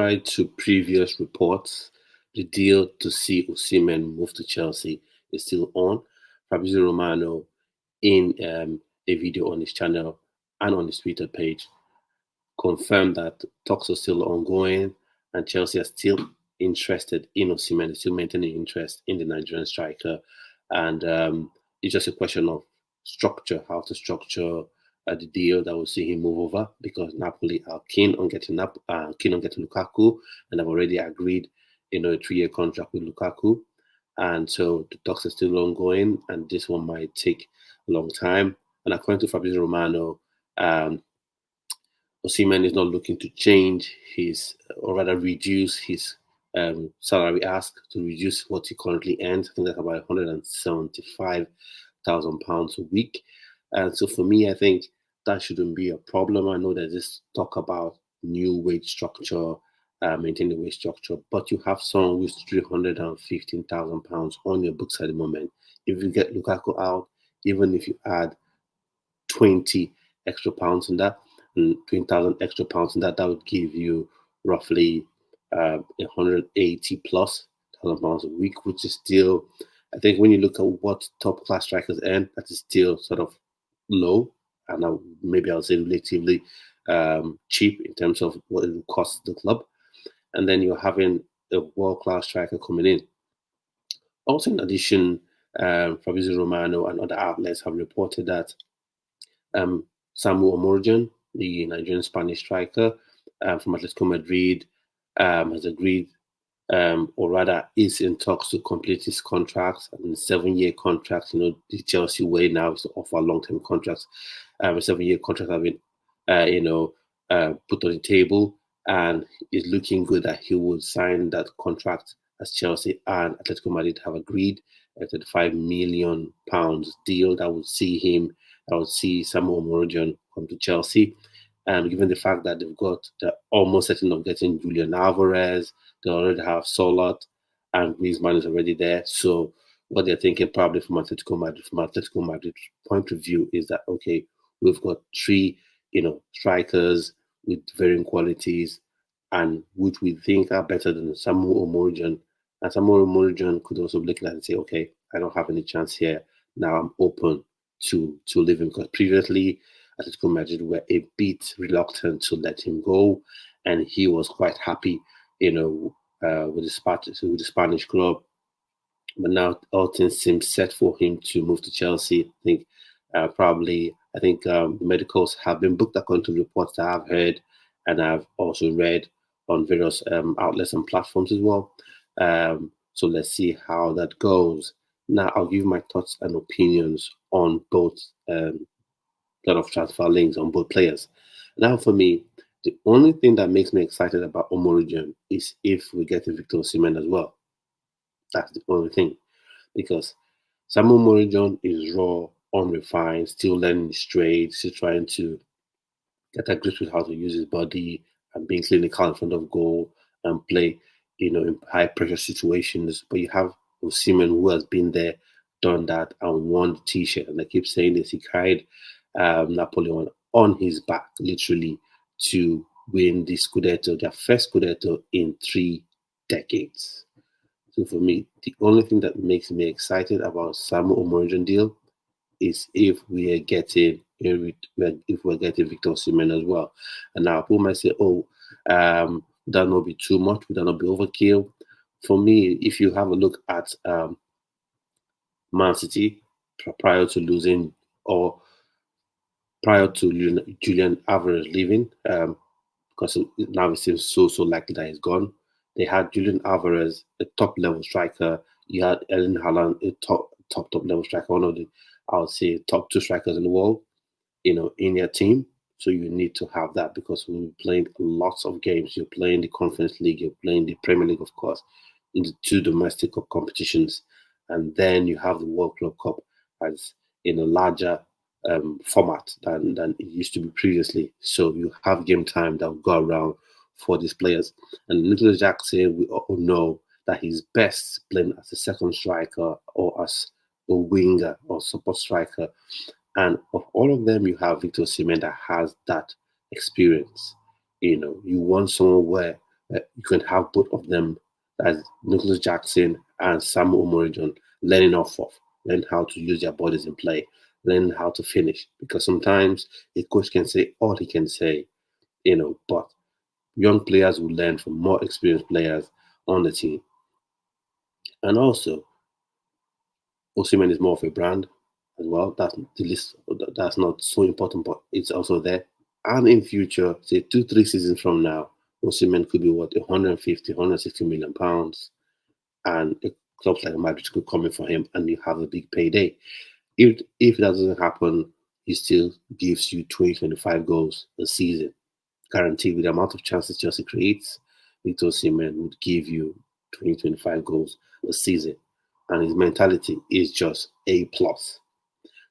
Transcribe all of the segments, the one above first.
Contrary to previous reports, the deal to see Osimhen move to Chelsea is still on. Fabrizio Romano, in a video on his channel and on his Twitter page, confirmed that talks are still ongoing and Chelsea are still interested in Osimhen, still maintaining interest in the Nigerian striker. And it's just a question of structure, how to structure the deal that will see him move over, because Napoli are keen on getting Lukaku, and have already agreed, a 3-year contract with Lukaku. And so the talks are still ongoing, and this one might take a long time. And according to Fabrizio Romano, Osimhen is not looking to change his, or rather reduce his salary ask, to reduce what he currently earns. I think that's about £175,000 a week. And so for me, I think that shouldn't be a problem. I know there's this talk about new wage structure, maintain the wage structure, but you have someone with £315,000 on your books at the moment. If you get Lukaku out, even if you add 20 extra pounds in that, and 20,000 extra pounds in that, that would give you roughly 180 plus thousand pounds a week, which is still, I think, when you look at what top class strikers earn, that is still sort of low, and maybe I'll say relatively cheap in terms of what it will cost the club. And then you're having a world class striker coming in. Also, in addition, Fabrizio Romano and other outlets have reported that Samu Omorodion, the Nigerian Spanish striker from Atletico Madrid, has agreed, or rather is in talks to complete his contract, and 7-year contract. The Chelsea way now is to offer long-term contracts. A 7-year contract have been, put on the table, and it's looking good that he will sign that contract, as Chelsea and Atletico Madrid have agreed a £35 million deal that would see Samu Omorodion come to Chelsea. Given the fact that they're almost certain of getting Julian Alvarez, they already have Solot, and Griezmann is already there. So what they're thinking, probably from Atletico Madrid's point of view, is that, okay, we've got 3, strikers with varying qualities, and which we think are better than Samu Omorodion. And Samu Omorodion could also look at it and say, okay, I don't have any chance here. Now I'm open to leaving, because previously Atletico Madrid were a bit reluctant to let him go, and he was quite happy, with the Spanish club. But now all things seem set for him to move to Chelsea. I think the medicals have been booked, according to reports that I've heard and I've also read on various outlets and platforms as well. So let's see how that goes. Now I'll give my thoughts and opinions on both lot of transfer links on both players. Now, for me, the only thing that makes me excited about Omorodion is if we get a Victor Osimhen as well. That's the only thing, because Samu Omorodion is raw, unrefined, still learning his trade, still trying to get a grip with how to use his body and being clinical in front of goal and play, in high pressure situations. But you have Osimhen, who has been there, done that, and won the T-shirt. And I keep saying this: he carried Napoleon on his back, literally, to win the Scudetto, their first Scudetto in 3 decades. So for me, the only thing that makes me excited about Samu Omorodion deal is if we're getting Victor Osimhen as well. And now people might say, "Oh, that not be too much? Would that not be overkill?" For me, if you have a look at Man City prior to losing, or prior to Julian Alvarez leaving, because now it seems so likely that he's gone. They had Julian Alvarez, a top level striker. You had Erling Haaland, a top level striker, one of the, I would say, top 2 strikers in the world, in your team. So you need to have that, because we're playing lots of games. You're playing the Conference League, you're playing the Premier League, of course, in the 2 domestic cup competitions, and then you have the World Club Cup as in a larger format than it used to be previously. So you have game time that will go around for these players. And Nicolas Jackson, we all know that he's best playing as a second striker or as a winger or support striker. And of all of them, you have Victor Osimhen that has that experience. You want someone where You can have both of them, as Nicholas Jackson and Samu Omorodion, learning off of, learn how to use their bodies in play, learn how to finish. Because sometimes a coach can say all he can say, but young players will learn from more experienced players on the team. And also, Osimhen is more of a brand as well. That's the list. That's not so important, but it's also there. And in future, say 2, 3 seasons from now, Osimhen could be what 150, 160 million pounds, and clubs like Madrid could come in for him, and you have a big payday. If that doesn't happen, he still gives you 20, 25 goals a season, guaranteed. With the amount of chances Chelsea creates, Victor Osimhen would give you 20, 25 goals a season, and his mentality is just A plus.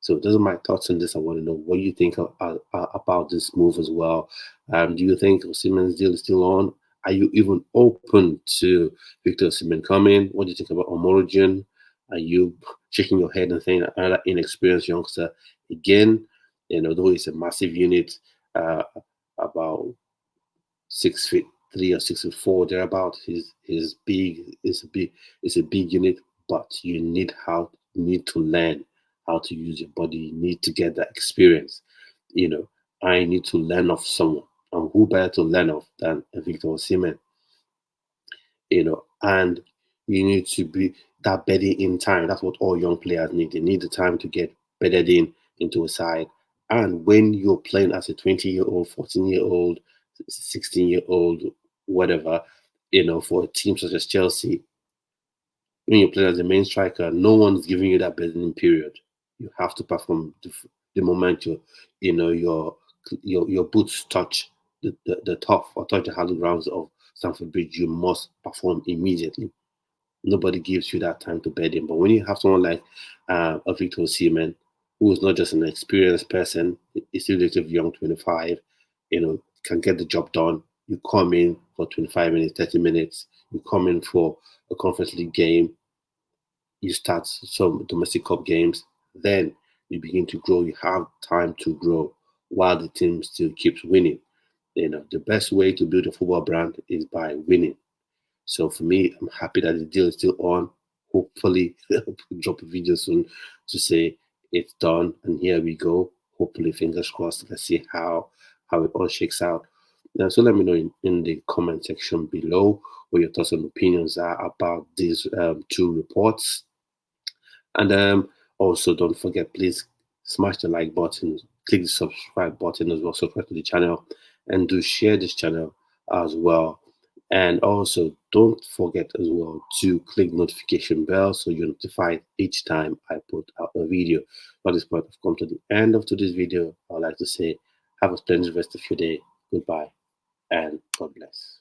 So those are my thoughts on this. I want to know what you think about this move as well. Do you think Osimhen's deal is still on? Are you even open to Victor Osimhen coming? What do you think about Omorodion? Are you shaking your head and saying another inexperienced youngster again? Though it's a massive unit, about 6'3" or 6'4" thereabout. He's big. It's a big unit, but you need to learn how to use your body. You need to get that experience. You know, I need to learn off someone, and who better to learn off than Victor Osimhen? And you need to be that bedded in time. That's what all young players need. They need the time to get bedded into a side. And when you're playing as a 20-year-old, 14-year-old, 16-year-old, whatever, for a team such as Chelsea, when you play as a main striker, no one's giving you that bedding period. You have to perform the moment your boots touch the turf or touch the hallowed grounds of Stamford Bridge. You must perform immediately. Nobody gives you that time to bed in. But when you have someone like a Victor Osimhen, who is not just an experienced person, is still relatively young, 25, can get the job done. You come in for 25 minutes, 30 minutes. You come in for a Conference League game. You start some domestic cup games. Then you begin to grow. You have time to grow while the team still keeps winning. The best way to build a football brand is by winning. So for me, I'm happy that the deal is still on. Hopefully, I'll drop a video soon to say it's done and here we go. Hopefully, fingers crossed. Let's see how it all shakes out. So let me know in the comment section below what your thoughts and opinions are about these two reports. And also, don't forget, please smash the like button, click the subscribe button as well, subscribe to the channel, and do share this channel as well. And also, don't forget as well to click notification bell so you're notified each time I put out a video. At this point, I've come to the end of today's video. I'd like to say, have a splendid rest of your day. Goodbye, and God bless.